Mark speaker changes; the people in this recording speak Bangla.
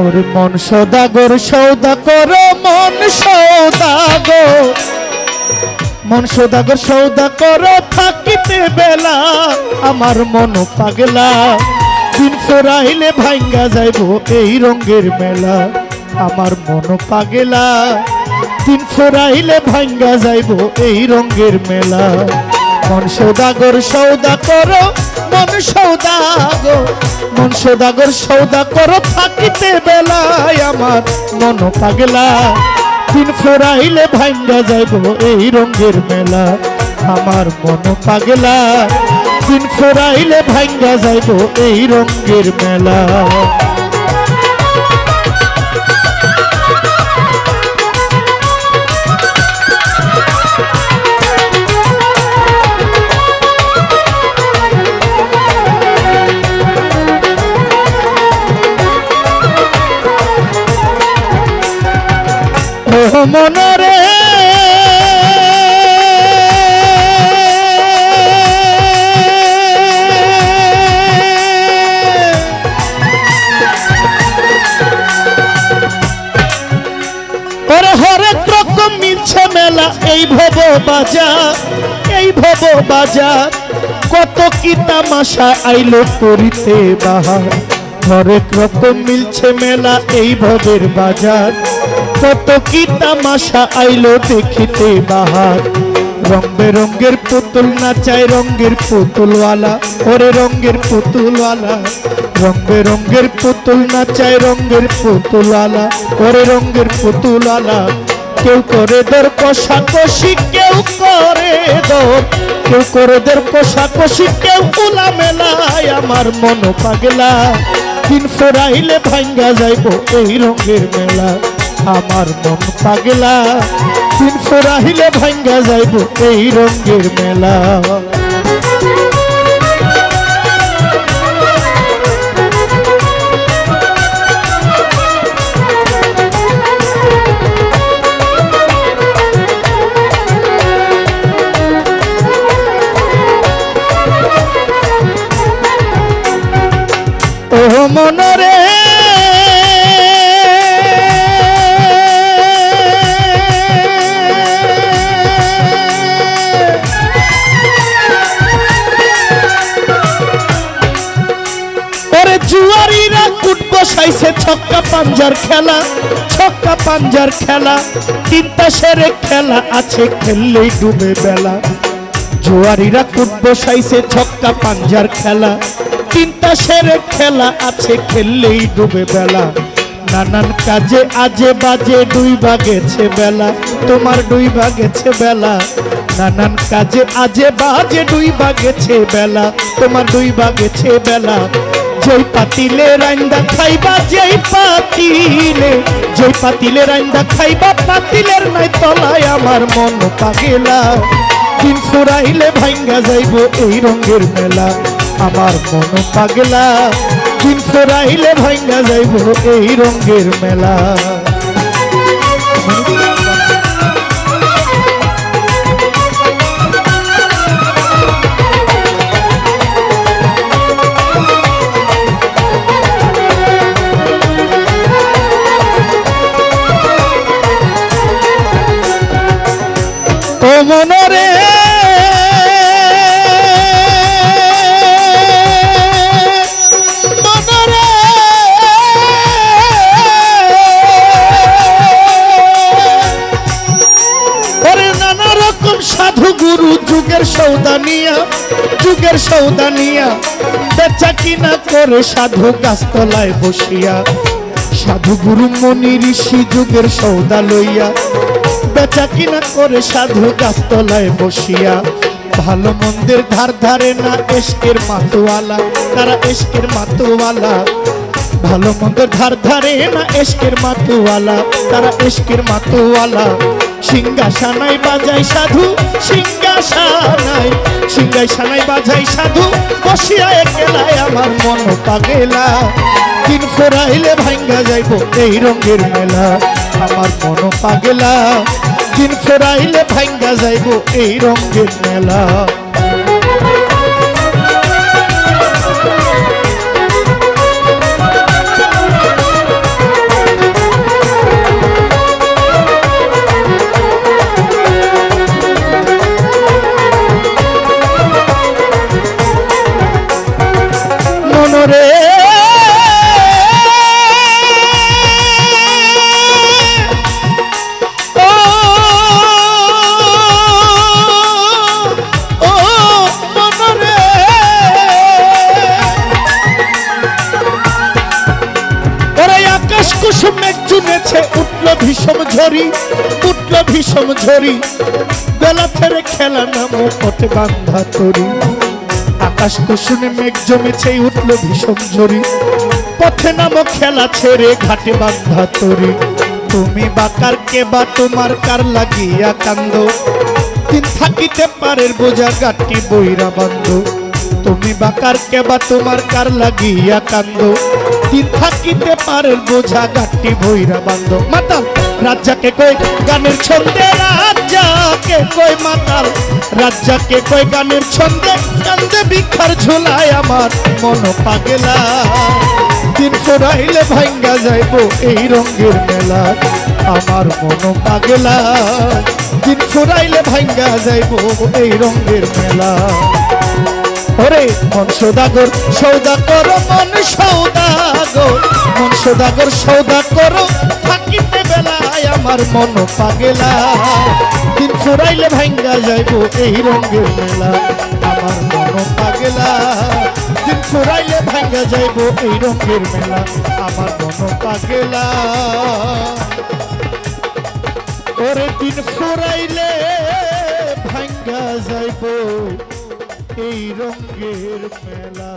Speaker 1: ওরে মন সৌদাগর সৌদা করো মন সৌদাগর, মন সৌদাগর সৌদা করো থাকিতে বেলা, আমার মন পাগলা দিন ফুরাইলে ভাঙ্গা যাইব এই রঙের মেলা, আমার মন পাগলা দিন ফুরাইলে ভাঙ্গা যাইব এই রঙের মেলা। মন সৌদাগর সৌদা করো মন সৌদাগর, মন সৌদাগর সৌদা করো থাকিতে বেলায়, আমার মন পাগলা দিন ফুরাইলে ভাঙ্গা যাইব এই রঙের মেলা, আমার মন পাগলা দিন ফুরাইলে ভাঙ্গা যাইব এই রঙের মেলা। মনরে হরেক রকম মিলছে মেলা এই ভব বাজার, এই ভব বাজার কত কি তামাশা আইলো করিতে বাহার, হরেক রকম মিলছে মেলা এই ভবের বাজার, কত কি তামাশা আইলো দেখিতে বাহার। রং বেরঙ্গের পুতুল নাচায় রঙের পুতুলওয়ালা, ওরে রঙের পুতুলওয়ালা, রং বেরঙ্গের পুতুল নাচায় রঙের পুতুলওয়ালা, ওরে রঙের পুতুলওয়ালা। কেউ করে দর কষাকষি, কেউ করে দর, কেউ করে দর কষাকষি, কেউ উলা মেলায়, আমার মন পাগলা দিন ফুরাইলে ভাঙ্গা যাইব এই রঙের মেলা, আমার মন পাগলা দিন ফুরাইলে ভাঙ্গা যাইব এই রঙের মেলা। ও মনরে জুয়ারিরা কুট বসাইছে ছক্কা পাঞ্জার খেলা, ছক্কা পাঞ্জার খেলা তিনটা সেরে খেলা আছে খেললেই ডুবে বেলা, জুয়ারিরা কুট বসাইছে ছক্কা পাঞ্জার খেলা, তিনটা সেরে খেলা আছে খেললেই ডুবে বেলা। নানান কাজে আজে বাজে ডুইবা গেছে বেলা, তোমার ডুইবা গেছে বেলা, নানান কাজে আজে বাজে ডুইবা গেছে বেলা, তোমার ডুইবা গেছে বেলা। যেই পাতিলে রান্দা খাইবা, যেই পাতিলে, যেই পাতিলে রান্দা খাইবা, পাতিলের নাই তলায়, আমার মন পাগলা দিন ফুরাইলে ভাঙ্গা যাইব এই রঙের মেলা, আমার মন পাগলা দিন ফুরাইলে ভাঙ্গা যাইব এই রঙের মেলা। ও মনরে মনরে ওরে নানা রকম সাধু গুরু যুগের সৌদানিয়া, যুগের সৌদানিয়া বেচা কিনা করে সাধু গাছতলায় বসিয়া, সাধু গুরু মনি ঋষি যুগের সৌদা লইয়া বেচা কিনা করে সাধু গাছতলায় বসিয়া। ভালো মন্দের ধার ধারে না এশকের মাতোয়ালা, তারা এশকের মাতোয়ালা, ভালো মন্দের ধার ধারে না এশকের মাতোয়ালা, তারা এশকের মাতোয়ালা। সিংহাসনায় বাজাই সাধু, সিংহাসনায়, সিংহাসনায় বাজাই সাধু বসিয়া একলায়, আমার মন পাগলা দিন ফুরাইলে ভাঙ্গা যাইব এই রঙের মেলা, আমার মন পাগলা দিন ফুরাইলে ভাঙ্গা যাইব এই রঙের মেলা। কুসুম মেঘ জুনেছে উঠল ভীষণ ঝরি, উঠল ভীষণ ঝরি, বেলা ফেরে খেলা নামো পথে বান্ধা তরি। আকাশ কুসুমে মেঘ জমেছে উঠল ভীষণ ঝরি, পথে নামো খেলা ছেড়ে ঘাটে বান্ধা তরি। তুমি বাকার কে বা তোমার কার লাগিয়া কান্দ, দিন থাকিতে পারের বোঝা গাটি বইরা বান্ধ। তুমি বাকার কে বা তোমার কার লাগিয়া কান্দ, দিন থাকিতে পারের বোঝা গাটি বইরা বান্ধ। মাতাল রাজ্জাকে কই গানের ছন্দে, রাজ্জাকে কই মাতাল রাজ্জাকে কই গানের ছন্দে, কান্দে ভিক্ষার ঝোলায় আমার মন পাগেলা। দিন ফুরাইলে ভাঙ্গা যাইব এই রঙের মেলা, আমার মন পাগেলা। দিন ফুরাইলে ভাঙ্গা যাইব এই রঙের মেলা। ওরে মন সৌদাগর সৌদা করো, মন সৌদাগর, মন সৌদাগর সৌদা করো, থাকিতে বেলায় আমার মন পাগেলা। দিন ফুরাইলে ভাঙ্গা যাইব এই রঙের মেলা, আমার মন পাগেলা। দিন ফুরাইলে ভাঙ্গা যাইব এই রঙের মেলা, আমার মন পাগেলা। ওরে দিন ফুরাইলে ভাঙ্গা যাইব এই রঙের মেলা।